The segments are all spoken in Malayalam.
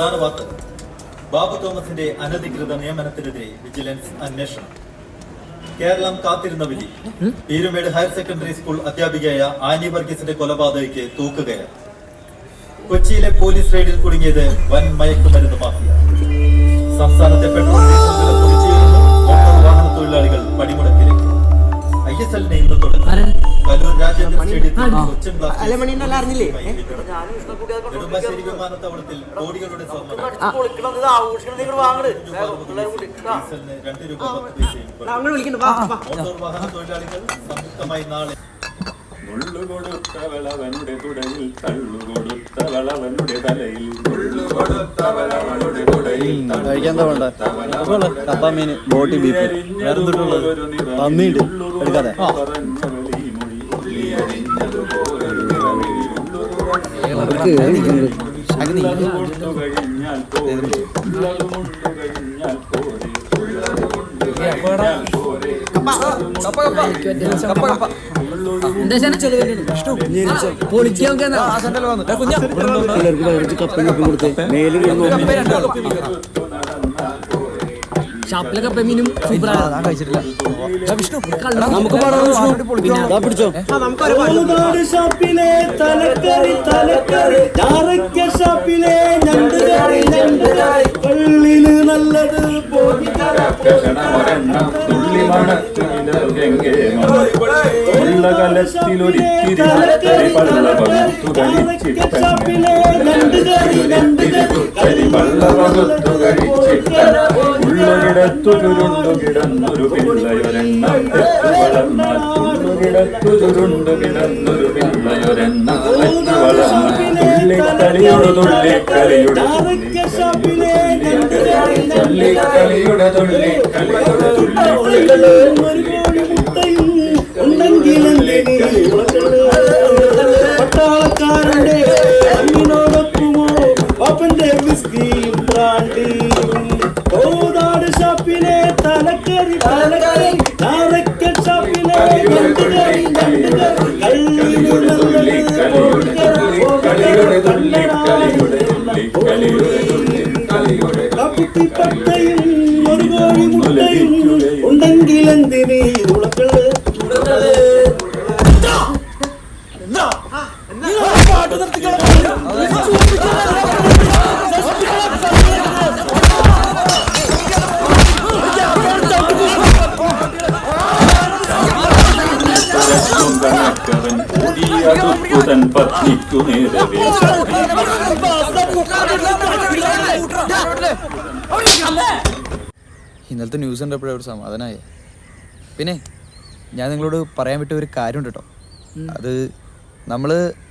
പ്രധാന വാർത്ത. ബാബു തോമസിന്റെ അനധികൃത നിയമനത്തിനെതിരെ വിജിലൻസ് അന്വേഷണം. കേരളം കാത്തിരുന്ന വിധി. പീരുമേട് ഹയർ സെക്കൻഡറി സ്കൂൾ അധ്യാപികയായ ആനി വർഗീസിന്റെ കൊലപാതകയ്ക്ക് തൂക്കുകയാണ്. കൊച്ചിയിലെ പോലീസ് റെയ്ഡിൽ കുടുങ്ങിയത് വൻ മയക്കുമരുന്ന് മാഫിയ. സംസ്ഥാനത്തെ പെട്രോൾ ഡീസൽ വില കുതിച്ചുയരുന്നു. മോട്ടോർ വാഹന തൊഴിലാളികൾ പണിമുടക്കിലേക്ക്. ISLനെ ഇന്ന് തുടങ്ങി. കലൂർ രാജേന്ദ്ര സ്റ്റേഡിയത്തിൽ കൊച്ചിൻ നെടുമ്പാശ്ശേരി വിമാനത്താവളത്തിൽ കോടികളുടെ സ്വർണ്ണം. ഡീസലിന് 2 രൂപ 10 പൈസയും. മോട്ടോർ വാഹന തൊഴിലാളികൾ സംയുക്തമായി നാളെ മുള്ളുകൊടുത്തവളവനുടെ തുടയിൽ തള്ളുകൊടുത്തവളവനുടെ തലയിൽ കപ്പമീൻ ബോട്ടി ബീഫ് പന്നിയുണ്ട് എടുക്കാതെ ഷാപ്പിലെ കപ്പമീനും കഴിച്ചിട്ടില്ല. ഷാപ്പിലെ തലക്കറി തലക്കറി ഷാപ്പിലെ പള്ളിന് നല്ലത് ഉള്ളുകിടത്തുരുണ്ടു കിടന്നൊരു പിള്ളയൊരെണ്ണം തെറ്റു വളർന്നാൽ ഉള്ളുകിടത്തുരുണ്ടു കിടന്നൊരു പിള്ളയൊരെണ്ണം തെറ്റു വളർന്നാൽ തുള്ളിക്കളിയുടെ തുള്ളിക്കളിയുടെ തുള്ളിക്കളിയുടെ തുള്ളിക്കളിയുടെ പട്ടാളക്കാരുടെ അങ്ങിനോടൊപ്പമോ പാപ്പന്റെ വിസ്കിയും ബ്രാൻഡിയും. കോതാട് ഷാപ്പിലെ തലക്കറി തലക്കറി നാരക്കൽ ഷാപ്പിലെ പട്ടയും ഒരു കോഴി മുട്ടയും ഉണ്ടെങ്കിൽ എന്തിനീ ഉളക്കള് പത്നിക്കു നേരെ ഇന്നലത്തെ ന്യൂസ് കണ്ടപ്പോഴേ ഒരു സമാധാനമായ. പിന്നെ ഞാൻ നിങ്ങളോട് പറയാൻ വിട്ട ഒരു കാര്യമുണ്ട് കേട്ടോ. അത് നമ്മൾ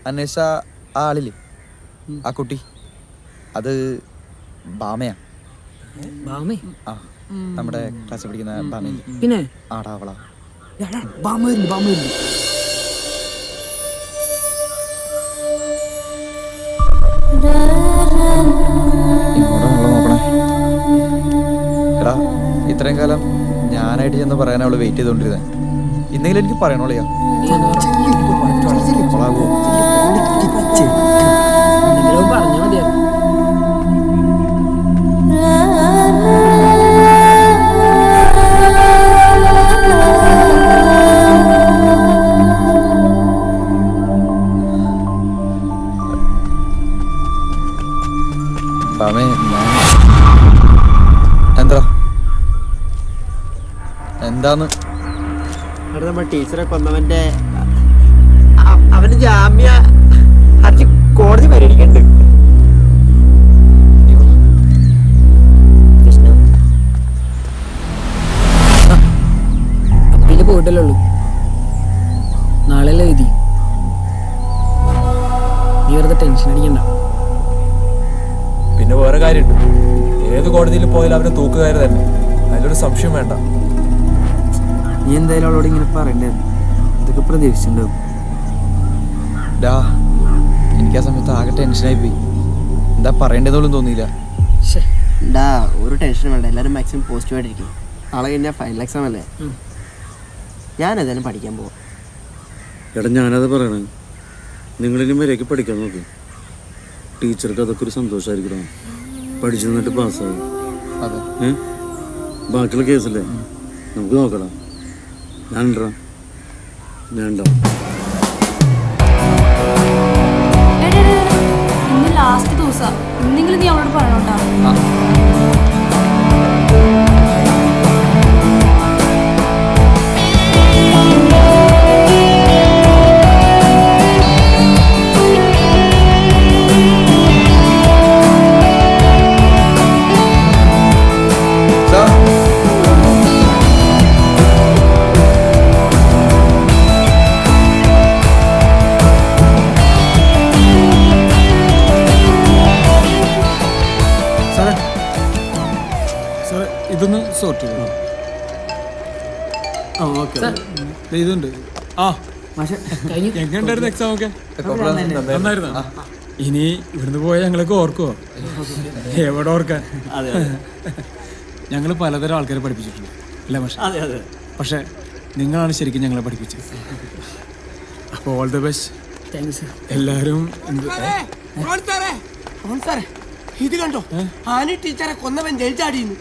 അന്വേഷിച്ച ആ ആളില്ലേ, ആ കുട്ടി, അത് ബാമയാ. ആ, നമ്മുടെ ക്ലാസ്സിൽ പഠിക്കുന്ന ബാമയില്ലേ, പിന്നെ ആടാ അവളാ. എടാ, ഇത്രയും കാലം ഞാനായിട്ട് ചെന്ന് പറയാൻ അവള് വെയിറ്റ് ചെയ്തോണ്ടിരുന്നേ. ഇന്നെങ്കിലും എനിക്ക് പറയണോളിയാ. പറഞ്ഞാൽ മതിയായിരുന്നു. എന്താന്ന് നമ്മുടെ ടീച്ചറെ കൊന്നവന്റെ അവന് ജാമ്യ ഹർജി കോടതി പരിഗണിക്കുന്നുണ്ട്. അപ്പീല് പോയിട്ടല്ലേ ഉള്ളൂ, നാളെയല്ലേ വിധി. നീ വെറുതെ ടെൻഷൻ അടിക്കണ്ട. പിന്നെ വേറെ കാര്യമുണ്ട്, ഏത് കോടതിയിൽ പോയാലും അവന് തൂക്കുകാര് തന്നെ, അതിലൊരു സംശയം വേണ്ട. നീ എന്തായാലും അവളോട് ഇങ്ങനെ പറയണ്ടേ, ഇതൊക്കെ പ്രതീക്ഷിച്ചിട്ടുണ്ടാവും. എനിക്ക് ആ സമയത്ത് ആകെ ടെൻഷനായി പോയി. എന്താ പറയേണ്ടതോളും തോന്നിയില്ല. ഒരു ടെൻഷനും വേണ്ട, എല്ലാവരും മാക്സിമം പോസിറ്റീവായിട്ടിരിക്കും. നാളെ കഴിഞ്ഞാൽ ഫൈനൽ എക്സാം അല്ലേ, ഞാൻ ഏതായാലും പഠിക്കാൻ പോവാം. എടാ ഞാനത് പറയണേ, നിങ്ങളിനി വരെയൊക്കെ പഠിക്കാൻ നോക്ക്. ടീച്ചർക്ക് അതൊക്കെ ഒരു സന്തോഷമായിരിക്കണം. പഠിച്ചു നിന്നിട്ട് പാസ്സായി. അതെ. ബാക്കിയുള്ള കേസല്ലേ നമുക്ക് നോക്കണം. ഞാൻ ഉണ്ടാ ഇന്ന് ലാസ്റ്റ് ദിവസം എന്തെങ്കിലും നീ അവളോട് പറയണോട്ടാ. ഇതൊന്ന് സോർട്ട് ചെയ്തു. ഇതുണ്ട്. എങ്ങനെയുണ്ടായിരുന്നു എക്സാം ഒക്കെ? നന്നായിരുന്നു. ഇനി ഇവിടുന്ന് പോയാൽ ഞങ്ങളൊക്കെ ഓർക്കുവോ? എവിടെ ഓർക്കാൻ? ഞങ്ങൾ പലതരം ആൾക്കാരെ പഠിപ്പിച്ചിട്ടുണ്ട് അല്ലേ പക്ഷേ? പക്ഷെ നിങ്ങളാണ് ശരിക്കും ഞങ്ങളെ പഠിപ്പിച്ചത്. അപ്പോൾ ഓൾ ദി ബെസ്റ്റ്. എല്ലാവരും ഇത് കണ്ടോ, ആനി ടീച്ചറെ കൊന്നവൻ ജയിൽ ചാടിയിരുന്നു.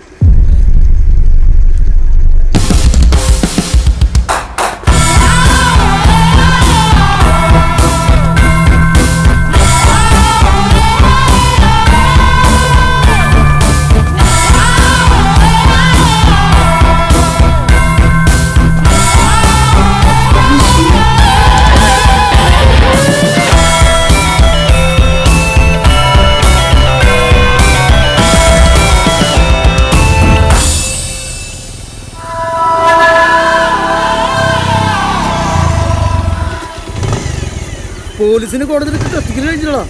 പോലീസിന് കോടതിയിൽ കത്തിക്കൽ കഴിഞ്ഞിട്ടാ.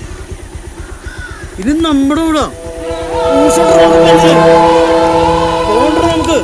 ഇത് നമ്മുടെ കൂടെ നമുക്ക്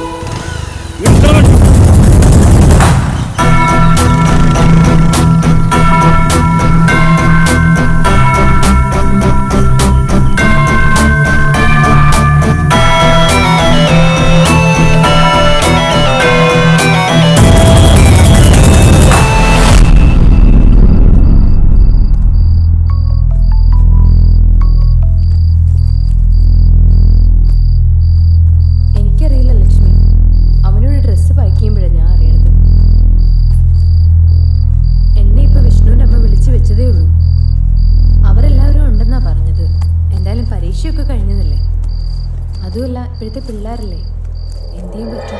പരീക്ഷയൊക്കെ കഴിഞ്ഞതല്ലേ. അതുമല്ല ഇപ്പോഴത്തെ പിള്ളേരല്ലേ, എന്തെയും പറ്റും.